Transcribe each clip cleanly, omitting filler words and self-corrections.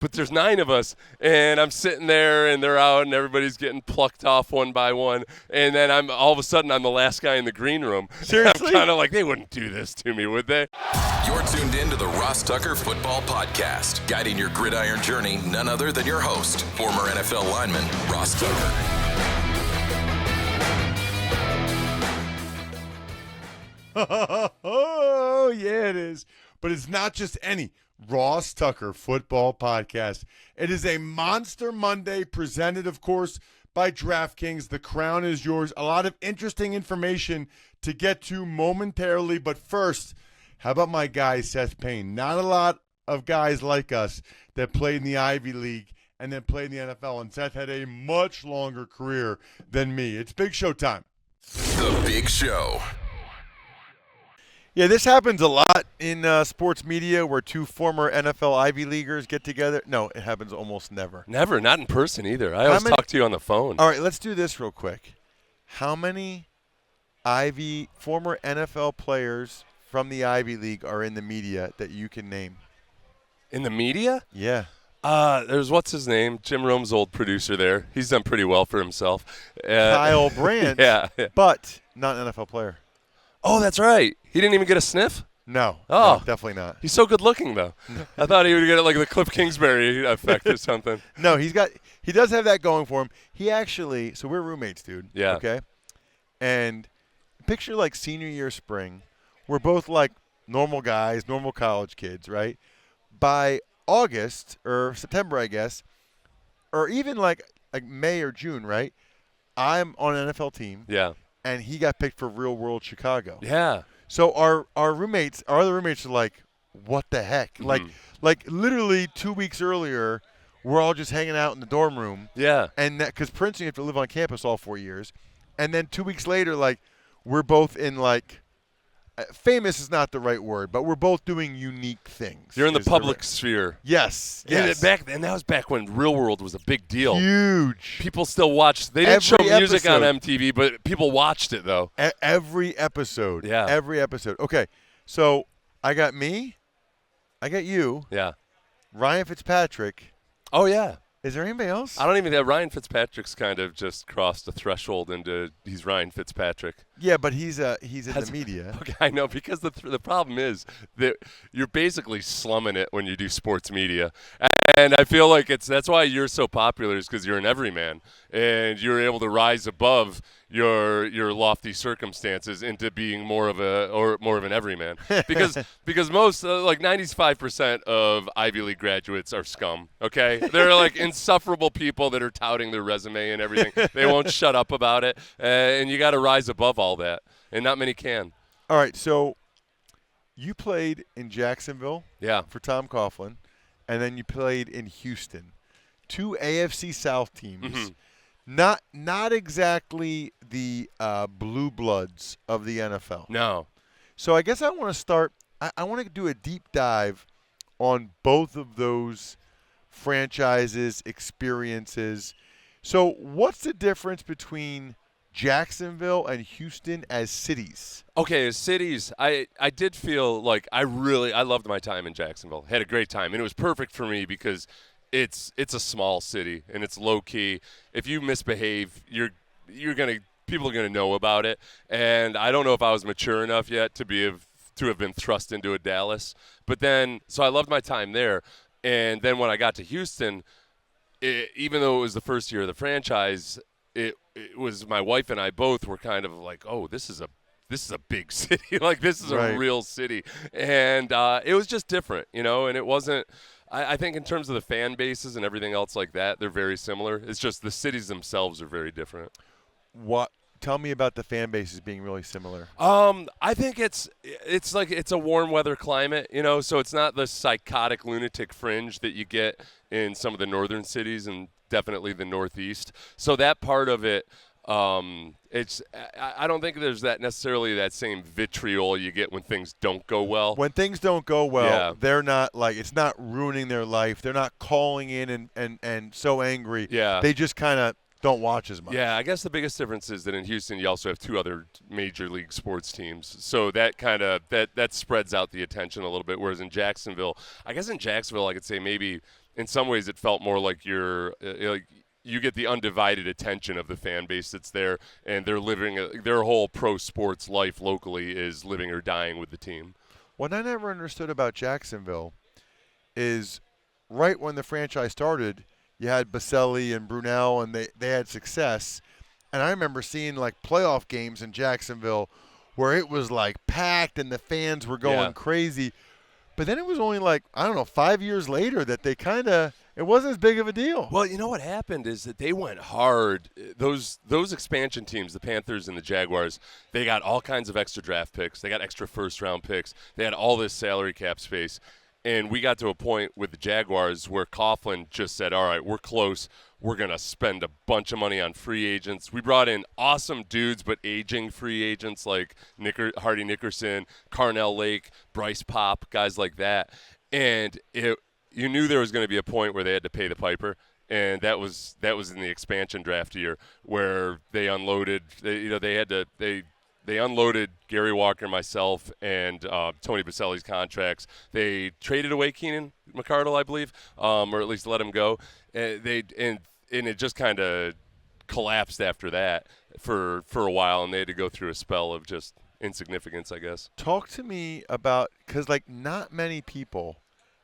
But there's 9 of us, and I'm sitting there, and they're out, and everybody's getting plucked off one by one. And then all of a sudden, I'm the last guy in the green room. Seriously? I'm kind of like, they wouldn't do this to me, would they? You're tuned in to the Ross Tucker Football Podcast, guiding your gridiron journey, none other than your host, former NFL lineman, Ross Tucker. Oh, yeah, it is. But it's not just any Ross Tucker Football Podcast. It is a Monster Monday presented, of course, by DraftKings. The crown is yours. A lot of interesting information to get to momentarily. But first, how about my guy, Seth Payne? Not a lot of guys like us that played in the Ivy League and then played in the NFL. And Seth had a much longer career than me. It's Big Show time. The Big Show. Yeah, this happens a lot in sports media where two former NFL Ivy Leaguers get together. No, it happens almost never. Never, not in person either. I always talk to you on the phone. All right, let's do this real quick. How many former NFL players from the Ivy League are in the media that you can name? In the media? Yeah. There's what's his name? Jim Rome's old producer there. He's done pretty well for himself. Kyle Brandt. Yeah. But not an NFL player. Oh, that's right. He didn't even get a sniff? No. Oh. No, definitely not. He's so good looking, though. I thought he would get like the Cliff Kingsbury effect or something. No, he does have that going for him. He actually, so we're roommates, dude. Yeah. Okay? And picture like senior year spring. We're both like normal guys, normal college kids, right? By August or September, I guess, or even like May or June, right? I'm on an NFL team. Yeah. And he got picked for Real World Chicago. Yeah. So our other roommates are like, what the heck? Mm-hmm. Like literally 2 weeks earlier, we're all just hanging out in the dorm room. Yeah. And because Princeton, you have to live on campus all 4 years. And then 2 weeks later, like, we're both in like, famous is not the right word, but we're both doing unique things. You're in the public sphere. Yes. And that was back when Real World was a big deal. Huge. People still watched. They didn't show Every music on episode. MTV, but people watched it, though. Every episode. Yeah. Every episode. Okay. So I got me. I got you. Yeah. Ryan Fitzpatrick. Oh, yeah. Is there anybody else? I don't even – Ryan Fitzpatrick's kind of just crossed the threshold into – he's Ryan Fitzpatrick. Yeah, but he's in the media. Okay, I know, because the problem is that you're basically slumming it when you do sports media. And I feel like that's why you're so popular, is because you're an everyman. And you're able to rise above your lofty circumstances into being more of an everyman. Because most, like 95% of Ivy League graduates are scum, okay? They're like insufferable people that are touting their resume and everything. They won't shut up about it. And you got to rise above all that. And not many can. All right, so you played in Jacksonville for Tom Coughlin, and then you played in Houston. 2 AFC South teams. Mm-hmm. Not exactly the blue bloods of the NFL. No. So I guess I want to start – I want to do a deep dive on both of those franchises, experiences. So what's the difference between Jacksonville and Houston as cities? Okay, as cities, I did feel like I loved my time in Jacksonville. Had a great time, and it was perfect for me because it's a small city and it's low key. If you misbehave, people are gonna know about it. And I don't know if I was mature enough yet to have been thrust into a Dallas. But then, so I loved my time there. And then when I got to Houston, even though it was the first year of the franchise, it was my wife and I both were kind of like, oh, this is a big city. Like, this is a real city. And it was just different, and it wasn't – I think in terms of the fan bases and everything else like that, they're very similar. It's just the cities themselves are very different. Tell me about the fan bases being really similar. I think it's like it's a warm weather climate, so it's not the psychotic lunatic fringe that you get in some of the northern cities and definitely the Northeast. So that part of it, I don't think there's necessarily that same vitriol you get when things don't go well. When things don't go well, they're not like, it's not ruining their life. They're not calling in and so angry. Yeah. They just kind of don't watch as much. Yeah, I guess the biggest difference is that in Houston you also have 2 other major league sports teams. So that kind of that spreads out the attention a little bit. Whereas in Jacksonville, I could say maybe in some ways it felt more like you're like you get the undivided attention of the fan base that's there, and they're living their whole pro sports life locally is living or dying with the team. What I never understood about Jacksonville is right when the franchise started, you had Baselli and Brunel, and they had success. And I remember seeing like playoff games in Jacksonville where it was like packed and the fans were going crazy. But then it was only like, I don't know, 5 years later that they kind of – it wasn't as big of a deal. Well, you know what happened is that they went hard. Those expansion teams, the Panthers and the Jaguars, they got all kinds of extra draft picks. They got extra first-round picks. They had all this salary cap space. And we got to a point with the Jaguars where Coughlin just said, all right, we're close. We're going to spend a bunch of money on free agents. We brought in awesome dudes, but aging free agents like Hardy Nickerson, Carnell Lake, Bryce Pop, guys like that. And you knew there was going to be a point where they had to pay the piper. And that was in the expansion draft year where they unloaded. They unloaded Gary Walker, myself, and Tony Baselli's contracts. They traded away Keenan McCardle, I believe, or at least let him go. And it just kind of collapsed after that for a while, and they had to go through a spell of just insignificance, I guess. Talk to me about – because, like, not many people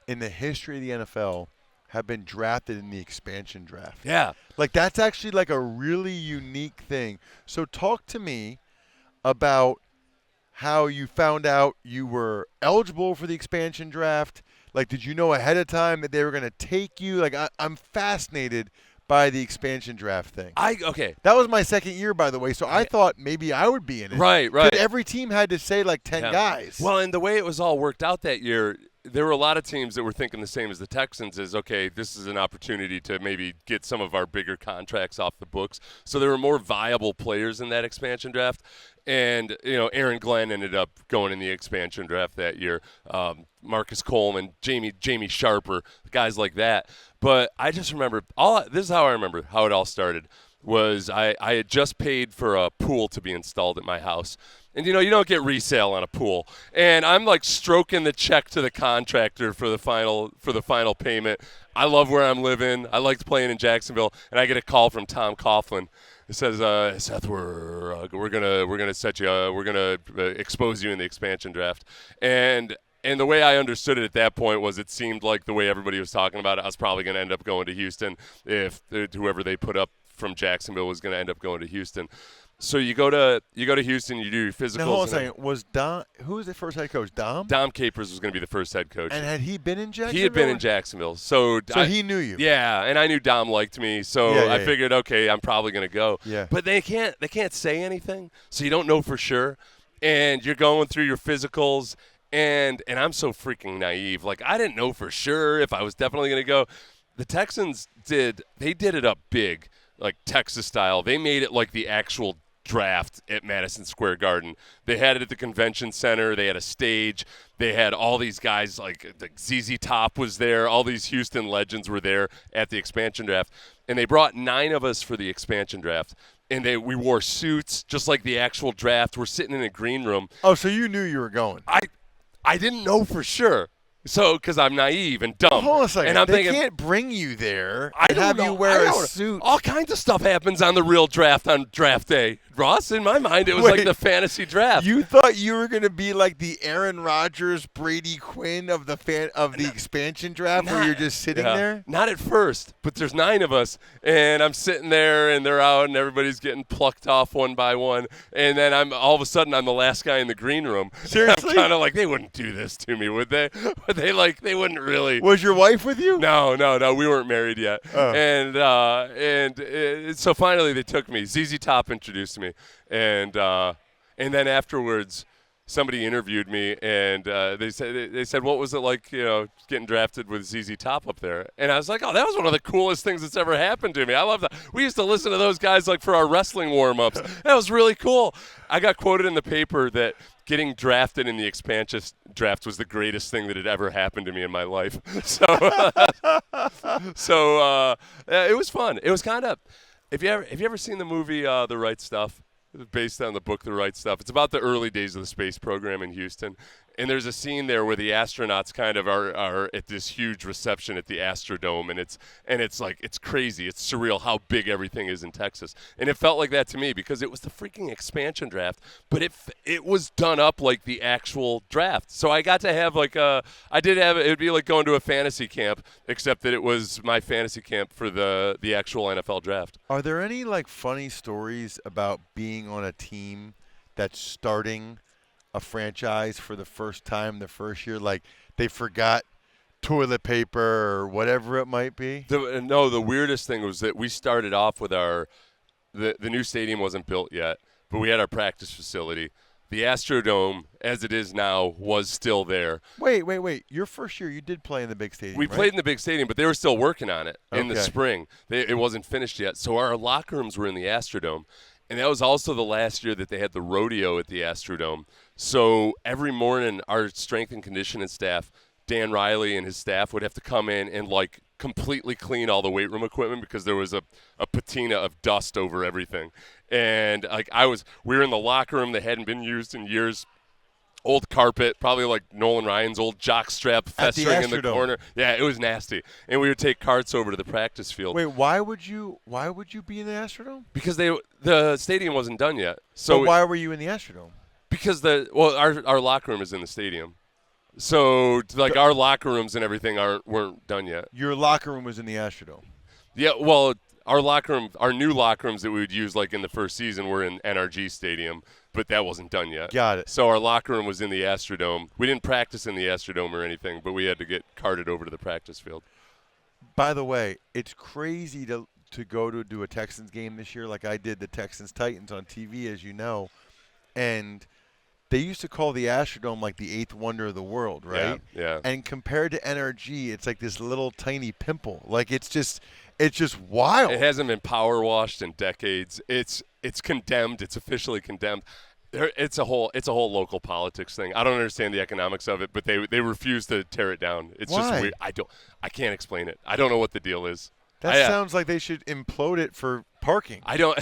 in the history of the NFL have been drafted in the expansion draft. Yeah. Like, that's actually, like, a really unique thing. So talk to me about how you found out you were eligible for the expansion draft. Like, did you know ahead of time that they were going to take you? Like, I'm fascinated by the expansion draft thing. Okay. That was my second year, by the way, so I thought maybe I would be in it. Right. Every team had to say, like, 10 guys. Well, and the way it was all worked out that year, there were a lot of teams that were thinking the same as the Texans is, okay, this is an opportunity to maybe get some of our bigger contracts off the books. So there were more viable players in that expansion draft. And, Aaron Glenn ended up going in the expansion draft that year. Marcus Coleman, Jamie Sharper, guys like that. But I just remember this is how I remember how it all started. Was I had just paid for a pool to be installed at my house. And, you don't get resale on a pool. And I'm, like, stroking the check to the contractor for the final payment. I love where I'm living. I liked playing in Jacksonville. And I get a call from Tom Coughlin. It says, Seth, we're gonna set you. We're gonna expose you in the expansion draft. And the way I understood it at that point was it seemed like the way everybody was talking about it, I was probably going to end up going to Houston if whoever they put up from Jacksonville was going to end up going to Houston. So you go to Houston, you do your physicals. Now, hold on a second. Was Dom – who was the first head coach, Dom? Dom Capers was going to be the first head coach. And had he been in Jacksonville? He had been in Jacksonville. So he knew you. Yeah, and I knew Dom liked me, so I figured, okay, I'm probably going to go. Yeah. But they can't say anything, so you don't know for sure. And you're going through your physicals, and I'm so freaking naive. Like, I didn't know for sure if I was definitely going to go. The Texans did it up big, like Texas style. They made it like the actual draft at Madison Square Garden. They had it at the convention center. They had a stage. They had all these guys like ZZ Top was there. All these Houston legends were there at the expansion draft. And they brought 9 of us for the expansion draft. And we wore suits just like the actual draft. We're sitting in a green room. Oh, so you knew you were going. I didn't know for sure. So, because I'm naive and dumb. Hold on a second. And I'm they thinking, can't bring you there and have you wear a suit. All kinds of stuff happens on the real draft on draft day. Ross, in my mind, it was like the fantasy draft. You thought you were going to be like the Aaron Rodgers, Brady Quinn of the expansion draft where you're just sitting there? Not at first, but there's 9 of us, and I'm sitting there, and they're out, and everybody's getting plucked off one by one, and then all of a sudden I'm the last guy in the green room. Seriously? I'm kind of like, they wouldn't do this to me, would they? But they wouldn't really. Was your wife with you? No, we weren't married yet. Oh. And so finally they took me. ZZ Top introduced me. And then afterwards, somebody interviewed me, and they said, what was it like, getting drafted with ZZ Top up there? And I was like, oh, that was one of the coolest things that's ever happened to me. I love that. We used to listen to those guys like for our wrestling warm-ups. That was really cool. I got quoted in the paper that getting drafted in the expansion draft was the greatest thing that had ever happened to me in my life. So it was fun. It was kind of. Have you ever seen the movie The Right Stuff? Based on the book The Right Stuff. It's about the early days of the space program in Houston. And there's a scene there where the astronauts kind of are at this huge reception at the Astrodome, and it's like it's crazy, it's surreal how big everything is in Texas. And it felt like that to me because it was the freaking expansion draft, but it was done up like the actual draft. So I got to have it would be like going to a fantasy camp, except that it was my fantasy camp for the actual NFL draft. Are there any like funny stories about being on a team that's starting a franchise for the first time the first year, like they forgot toilet paper or whatever it might be? The weirdest thing was that we started off with the new stadium wasn't built yet, but we had our practice facility. The Astrodome, as it is now, was still there. Wait. Your first year, you did play in the big stadium, We right? played in the big stadium, but they were still working on it in the Okay. spring. It wasn't finished yet. So our locker rooms were in the Astrodome. And that was also the last year that they had the rodeo at the Astrodome. So every morning, our strength and conditioning staff, Dan Riley and his staff, would have to come in and like completely clean all the weight room equipment because there was a patina of dust over everything. And like we were in the locker room that hadn't been used in years. Old carpet, probably like Nolan Ryan's old jock strap festering in the corner. Yeah, it was nasty. And we would take carts over to the practice field. Wait, why would you be in the Astrodome? Because the stadium wasn't done yet. So why were you in the Astrodome? Because our locker room is in the stadium. So like our locker rooms and everything weren't done yet. Your locker room was in the Astrodome. Yeah, well, our new locker rooms that we would use like in the first season were in NRG Stadium, but that wasn't done yet. Got it. So our locker room was in the Astrodome. We didn't practice in the Astrodome or anything, but we had to get carted over to the practice field. By the way, it's crazy to go to do a Texans game this year like I did the Texans-Titans on TV, as you know, and they used to call the Astrodome like the eighth wonder of the world, right? Yeah. And compared to NRG, it's like this little tiny pimple. Like it's just wild. It hasn't been power washed in decades. It's condemned. It's officially condemned. It's a whole local politics thing. I don't understand the economics of it, but they refuse to tear it down. It's Why? just weird. I can't explain it. I don't know what the deal is. That sounds like they should implode it for parking. I know.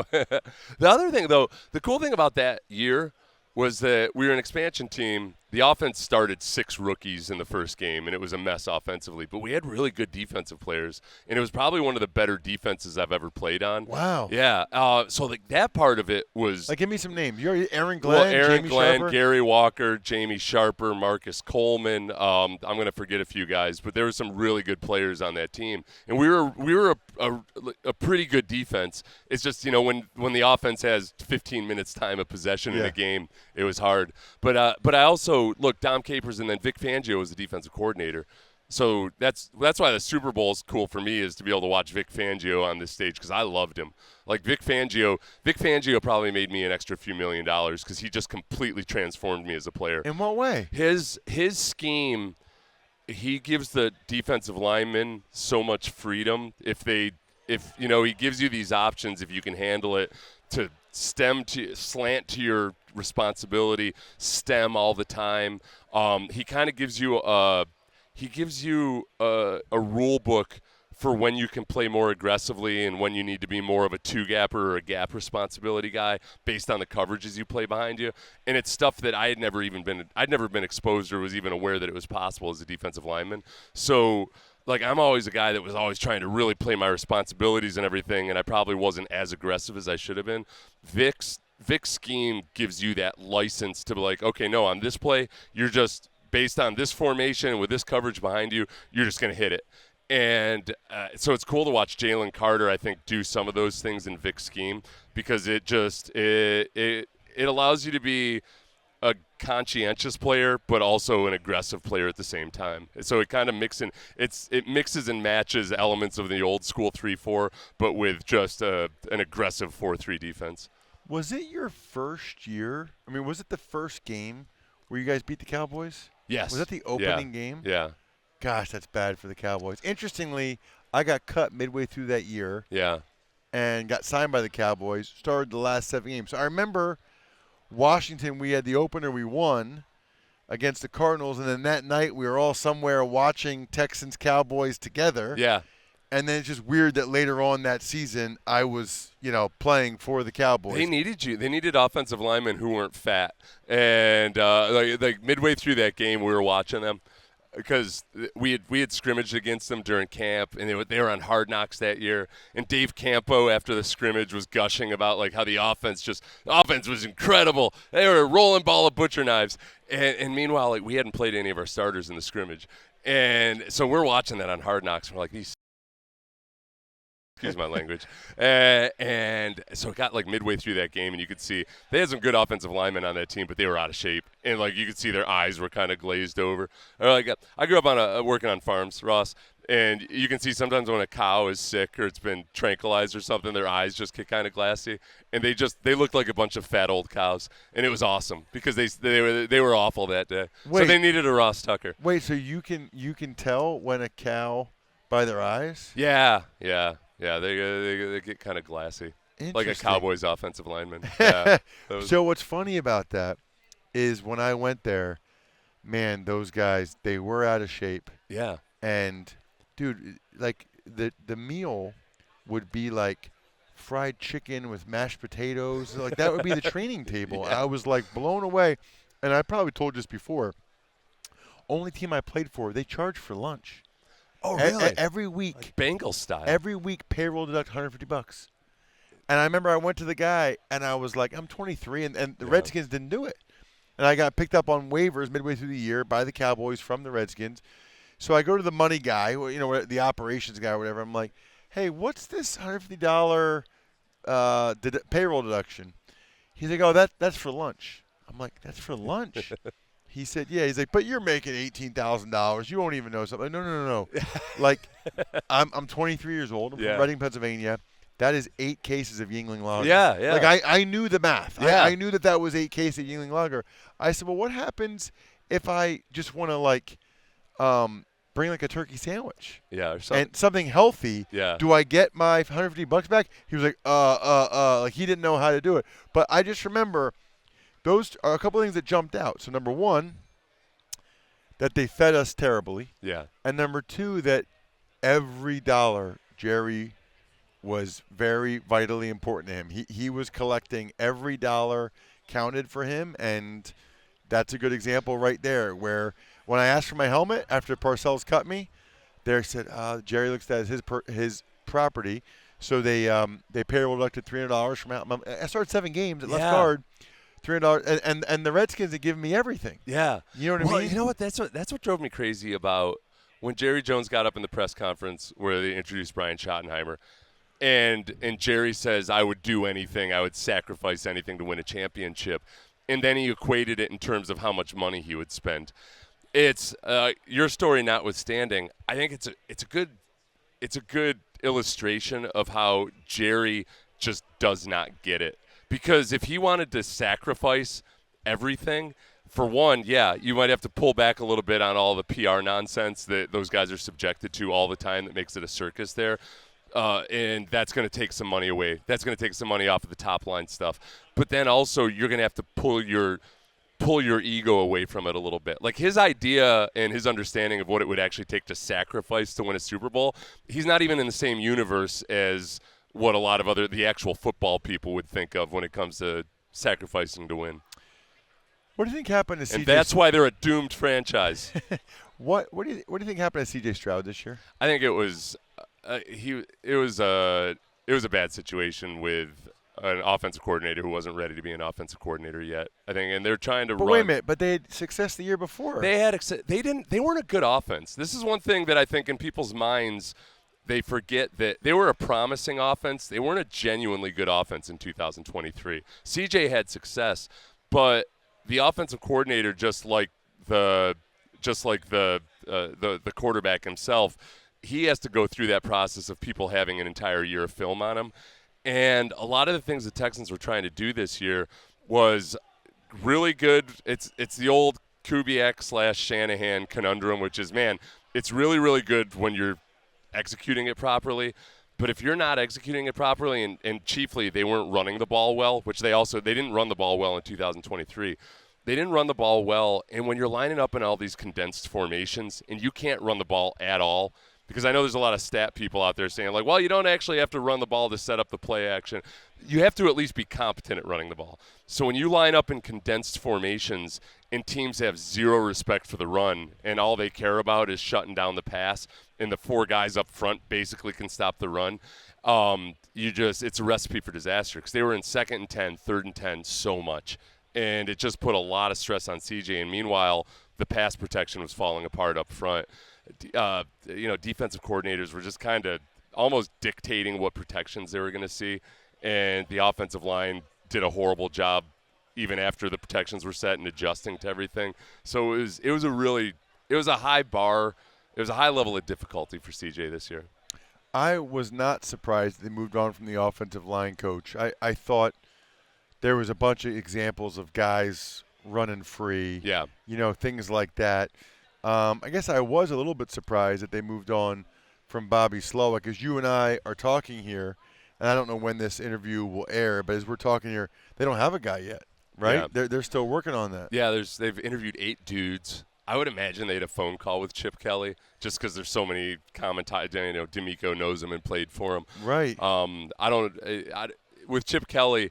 The other thing, though, the cool thing about that year was that we were an expansion team. The offense started 6 rookies in the first game, and it was a mess offensively. But we had really good defensive players, and it was probably one of the better defenses I've ever played on. Wow. Yeah. So like that part of it was. Like, give me some names. You're Aaron Glenn, Well, Aaron Jamie Glenn, Sharper? Gary Walker, Jamie Sharper, Marcus Coleman. I'm going to forget a few guys, but there were some really good players on that team, and we were a pretty good defense. It's just when the offense has 15 minutes time of possession in a game, it was hard. But I also look, Dom Capers and then Vic Fangio was the defensive coordinator. So that's why the Super Bowl is cool for me, is to be able to watch Vic Fangio on this stage because I loved him. Like Vic Fangio probably made me an extra few $1 million because he just completely transformed me as a player. In what way? His scheme, he gives the defensive linemen so much freedom. If he gives you these options, if you can handle it, to slant to your responsibility, stem all the time. He kind of gives you a rule book for when you can play more aggressively and when you need to be more of a two-gapper or a gap responsibility guy based on the coverages you play behind you. And it's stuff that I'd never been exposed or was even aware that it was possible as a defensive lineman. So like I'm always a guy that was always trying to really play my responsibilities and everything, and I probably wasn't as aggressive as I should have been. Vic's scheme gives you that license to be like, okay, no, on this play, you're just based on this formation with this coverage behind you, you're just going to hit it. And so it's cool to watch Jalen Carter, I think, do some of those things in Vic's scheme because it allows you to be a conscientious player, but also an aggressive player at the same time. So it kind of mixes and matches elements of the old school 3-4, but with just an aggressive 4-3 defense. Was it your first year? I mean, was it the first game where you guys beat the Cowboys? Yes. Was that the opening game? Yeah. Gosh, that's bad for the Cowboys. Interestingly, I got cut midway through that year. Yeah. And got signed by the Cowboys. Started the last 7 games. So I remember Washington, we had the opener, we won against the Cardinals, and then that night we were all somewhere watching Texans-Cowboys together. Yeah. And then it's just weird that later on that season I was, playing for the Cowboys. They needed you. They needed offensive linemen who weren't fat. And like midway through that game, we were watching them because we had scrimmaged against them during camp, and they were on Hard Knocks that year. And Dave Campo, after the scrimmage, was gushing about like how the offense was incredible. They were a rolling ball of butcher knives. And meanwhile, like we hadn't played any of our starters in the scrimmage, and so we're watching that on Hard Knocks. And we're like, these. Excuse my language. And so it got like midway through that game, and you could see they had some good offensive linemen on that team, but they were out of shape. And like you could see their eyes were kind of glazed over. Like I grew up working on farms, Ross, and you can see sometimes when a cow is sick or it's been tranquilized or something, their eyes just get kind of glassy, and they looked like a bunch of fat old cows. And it was awesome because they were awful that day. So they needed a Ross Tucker. Wait, so you can tell when a cow by their eyes? Yeah. Yeah, they get kind of glassy, like a Cowboys offensive lineman. Yeah. So what's funny about that is when I went there, man, those guys, they were out of shape. Yeah. And, dude, like the meal would be like fried chicken with mashed potatoes. Like that would be the training table. Yeah. I was like blown away. And I probably told you this before. Only team I played for, they charged for lunch. Oh, really? Every week. Like Bengal style. Every week, payroll deduct $150. And I remember I went to the guy, and I was like, I'm 23, and the Redskins didn't do it. And I got picked up on waivers midway through the year by the Cowboys from the Redskins. So I go to the money guy, the operations guy or whatever. I'm like, hey, what's this $150 payroll deduction? He's like, oh, that's for lunch. I'm like, that's for lunch? He said, yeah. He's like, but you're making $18,000. You won't even know something. No. Like, I'm 23 years old. I'm from Reading, Pennsylvania. That is 8 cases of Yingling Lager. Yeah. Like, I knew the math. Yeah. I knew that was 8 cases of Yingling Lager. I said, well, what happens if I just want to, like, bring, like, a turkey sandwich? Yeah, or something. And something healthy. Yeah. Do I get my $150 back? He was like, like, he didn't know how to do it. But I just remember – those are a couple of things that jumped out. So, number one, that they fed us terribly. Yeah. And number two, that every dollar, Jerry, was very vitally important to him. He was collecting every dollar counted for him, and that's a good example right there where when I asked for my helmet after Parcells cut me, they said, Jerry looks at it as his property. So they payroll deducted $300 from out. I started 7 games at left guard. $300, and the Redskins had given me everything. Yeah. You know what I mean? You know what? That's what drove me crazy about when Jerry Jones got up in the press conference where they introduced Brian Schottenheimer, and Jerry says, I would do anything, I would sacrifice anything to win a championship. And then he equated it in terms of how much money he would spend. It's your story notwithstanding, I think it's a good illustration of how Jerry just does not get it. Because if he wanted to sacrifice everything, for one, you might have to pull back a little bit on all the PR nonsense that those guys are subjected to all the time that makes it a circus there. And that's going to take some money away. That's going to take some money off of the top line stuff. But then also you're going to have to pull your ego away from it a little bit. Like his idea and his understanding of what it would actually take to sacrifice to win a Super Bowl, he's not even in the same universe as what a lot of the actual football people would think of when it comes to sacrificing to win. What do you think happened to CJ? And that's why they're a doomed franchise. What do you think happened to CJ Stroud this year? I think it was it was a bad situation with an offensive coordinator who wasn't ready to be an offensive coordinator yet. I think, and they're trying to run. But wait a minute, but they had success the year before. They weren't a good offense. This is one thing that I think in people's minds they forget that they were a promising offense. They weren't a genuinely good offense in 2023. CJ had success, but the offensive coordinator, just like the quarterback himself, he has to go through that process of people having an entire year of film on him. And a lot of the things the Texans were trying to do this year was really good. It's the old Kubiak/Shanahan conundrum, which is, man, it's really, really good when you're executing it properly, but if you're not executing it properly, and chiefly they weren't running the ball well, which they didn't run the ball well in 2023. They didn't run the ball well, and when you're lining up in all these condensed formations and you can't run the ball at all, because I know there's a lot of stat people out there saying, like, well, you don't actually have to run the ball to set up the play action. You have to at least be competent at running the ball. So when you line up in condensed formations and teams have zero respect for the run and all they care about is shutting down the pass and the 4 guys up front basically can stop the run, it's a recipe for disaster because they were in 2nd and 10, 3rd and 10 so much. And it just put a lot of stress on CJ. And meanwhile, the pass protection was falling apart up front. Defensive coordinators were just kind of almost dictating what protections they were going to see. And the offensive line did a horrible job even after the protections were set and adjusting to everything. So it was a high bar. It was a high level of difficulty for CJ this year. I was not surprised they moved on from the offensive line coach. I thought there was a bunch of examples of guys running free. Yeah. Things like that. I guess I was a little bit surprised that they moved on from Bobby Slowick. As you and I are talking here, and I don't know when this interview will air, but as we're talking here, they don't have a guy yet, right? Yeah. They're still working on that. Yeah, they've interviewed 8 dudes. I would imagine they had a phone call with Chip Kelly just because there's so many commentators. D'Amico knows him and played for him. Right. With Chip Kelly,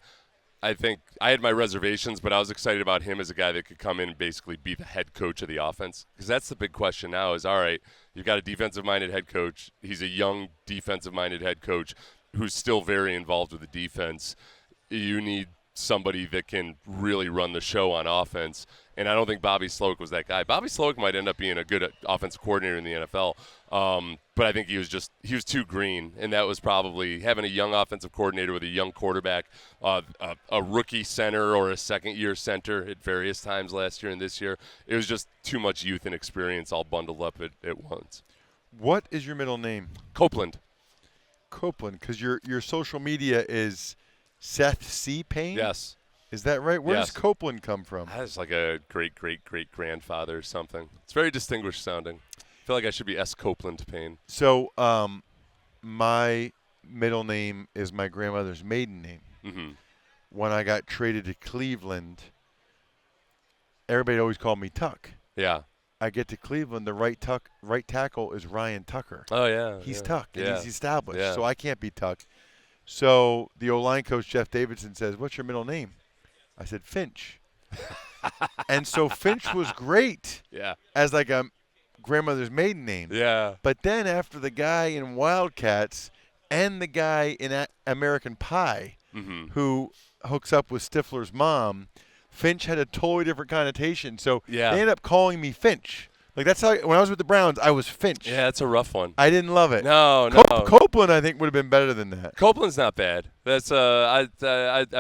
I think I had my reservations, but I was excited about him as a guy that could come in and basically be the head coach of the offense. Because that's the big question now is, all right, you've got a defensive-minded head coach. He's a young defensive-minded head coach who's still very involved with the defense. You need somebody that can really run the show on offense. And I don't think Bobby Slowick was that guy. Bobby Slowick might end up being a good offensive coordinator in the NFL, but I think he was too green, and that was probably having a young offensive coordinator with a young quarterback, a rookie center or a second-year center at various times last year and this year. It was just too much youth and experience all bundled up at once. What is your middle name? Copeland. Copeland, because your social media is Seth C. Payne? Yes. Is that right? Where Yes. does Copeland come from? That's like a great-great-great-grandfather or something. It's very distinguished sounding. I feel like I should be S. Copeland Payne. So my middle name is my grandmother's maiden name. Mm-hmm. When I got traded to Cleveland, everybody always called me Tuck. Yeah. I get to Cleveland, the right tackle is Ryan Tucker. Oh, yeah. He's yeah. Tuck, and yeah. he's established, Yeah. so I can't be Tuck. So the O-line coach, Jeff Davidson, says, what's your middle name? I said, Finch. And so Finch was great as like a grandmother's maiden name. Yeah. But then after the guy in Wildcats and the guy in American Pie who hooks up with Stifler's mom, Finch had a totally different connotation. So they ended up calling me Finch. Like that's how when I was with the Browns, I was Finch. Yeah, that's a rough one. I didn't love it. No. Copeland, I think, would have been better than that. Copeland's not bad. That's I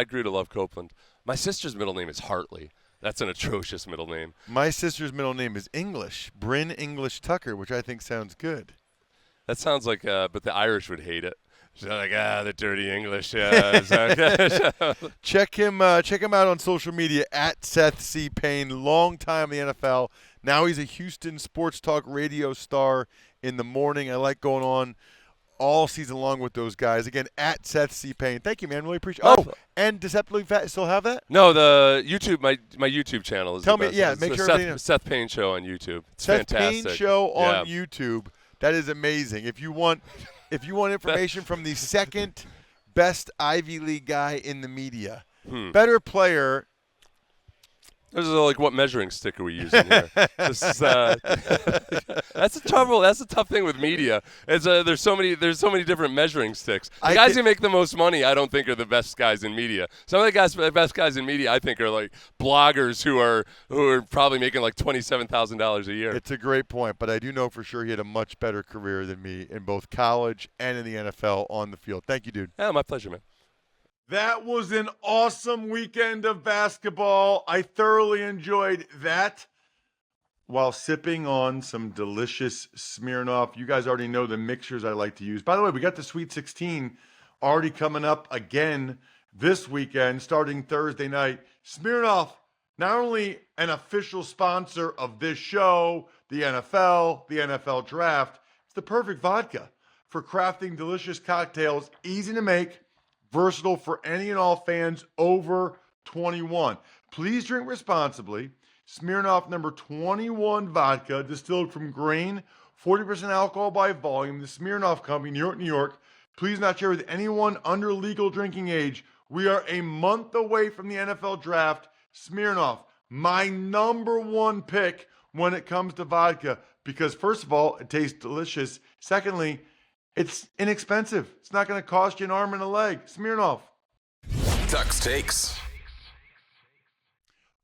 grew to love Copeland. My sister's middle name is Hartley. That's an atrocious middle name. My sister's middle name is English, Bryn English Tucker, which I think sounds good. That sounds like, but the Irish would hate it. They're like, the dirty English. Check him out on social media at Seth C. Payne, long time in the NFL. Now he's a Houston sports talk radio star in the morning. I like going on all season long with those guys. Again, at Seth C. Payne. Thank you, man. Really appreciate it. Oh, and Deceptively Fat, still have that? No, the YouTube, my YouTube channel is Tell the me, best. yeah, It's make the sure Seth, everybody knows. Seth Payne Show on YouTube. It's Seth fantastic. Payne Show on YouTube. That is amazing. If you want information from the second best Ivy League guy in the media, better player. This is like what measuring stick are we using here? This is, that's a tough thing with media. There's so many different measuring sticks. The guys who make the most money, I don't think are the best guys in media. Some of the best guys in media, I think, are like bloggers who are probably making like $27,000 a year. It's a great point, but I do know for sure he had a much better career than me in both college and in the NFL on the field. Thank you, dude. Yeah, my pleasure, man. That was an awesome weekend of basketball. I thoroughly enjoyed that while sipping on some delicious Smirnoff. You guys already know the mixtures I like to use. By the way, we got the Sweet 16 already coming up again this weekend, starting Thursday night. Smirnoff, not only an official sponsor of this show, the NFL Draft, it's the perfect vodka for crafting delicious cocktails, easy to make, versatile for any and all fans over 21. Please drink responsibly. Smirnoff number 21 vodka, distilled from grain 40% alcohol by volume. The Smirnoff Company, New York, New York. Please not share with anyone under legal drinking age. We are a month away from the NFL draft. Smirnoff, my number one pick when it comes to vodka, because first of all, it tastes delicious. Secondly, it's inexpensive. It's not going to cost you an arm and a leg. Smirnoff. Tuck's Takes.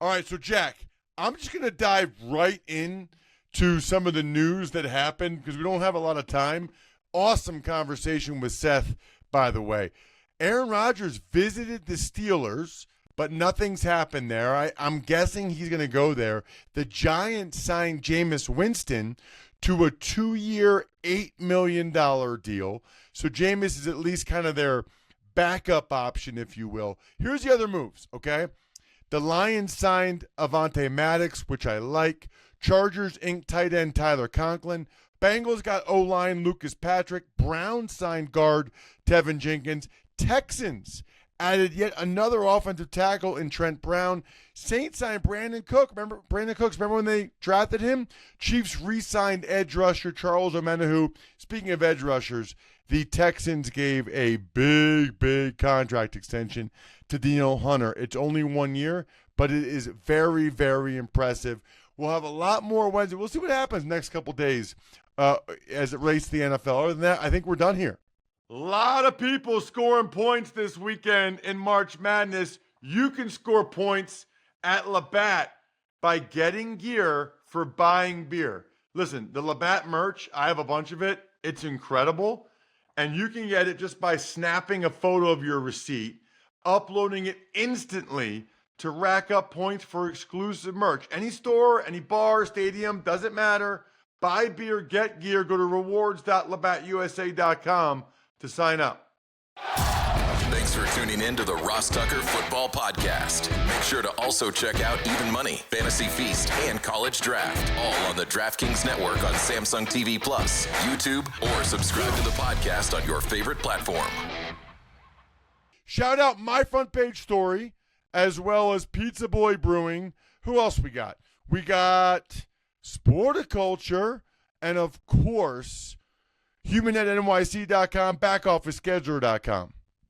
All right, so Jack, I'm just going to dive right in to some of the news that happened because we don't have a lot of time. Awesome conversation with Seth, by the way. Aaron Rodgers visited the Steelers, but nothing's happened there. I'm guessing he's going to go there. The Giants signed Jameis Winston to a 2-year, $8 million deal. So Jameis is at least kind of their backup option, if you will. Here's the other moves, okay? The Lions signed Avonte Maddox, which I like. Chargers inked tight end Tyler Conklin. Bengals got O-line Lucas Patrick. Browns signed guard Tevin Jenkins. Texans added yet another offensive tackle in Trent Brown. Saints signed Brandon Cooks. Remember Brandon Cooks? Remember when they drafted him? Chiefs re-signed edge rusher Charles Omenihu. Speaking of edge rushers, the Texans gave a big contract extension to Daniel Hunter. It's only 1 year, but it is very, very impressive. We'll have a lot more Wednesday. We'll see what happens next couple days as it relates to the NFL. Other than that, I think we're done here. A lot of people scoring points this weekend in March Madness. You can score points at Labatt by getting gear for buying beer. Listen, the Labatt merch, I have a bunch of it. It's incredible. And you can get it just by snapping a photo of your receipt, uploading it instantly to rack up points for exclusive merch. Any store, any bar, stadium, doesn't matter. Buy beer, get gear. Go to rewards.labattusa.com to sign up. Thanks for tuning in to the Ross Tucker Football Podcast. Make sure to also check out Even Money, Fantasy Feast, and College Draft, all on the DraftKings Network on Samsung TV Plus, YouTube, or subscribe to the podcast on your favorite platform. Shout out My Front Page Story, as well as Pizza Boy Brewing. Who else we got? We got Sporticulture, and of course, HumanNetNYC.com, BackOfficeScheduler.com.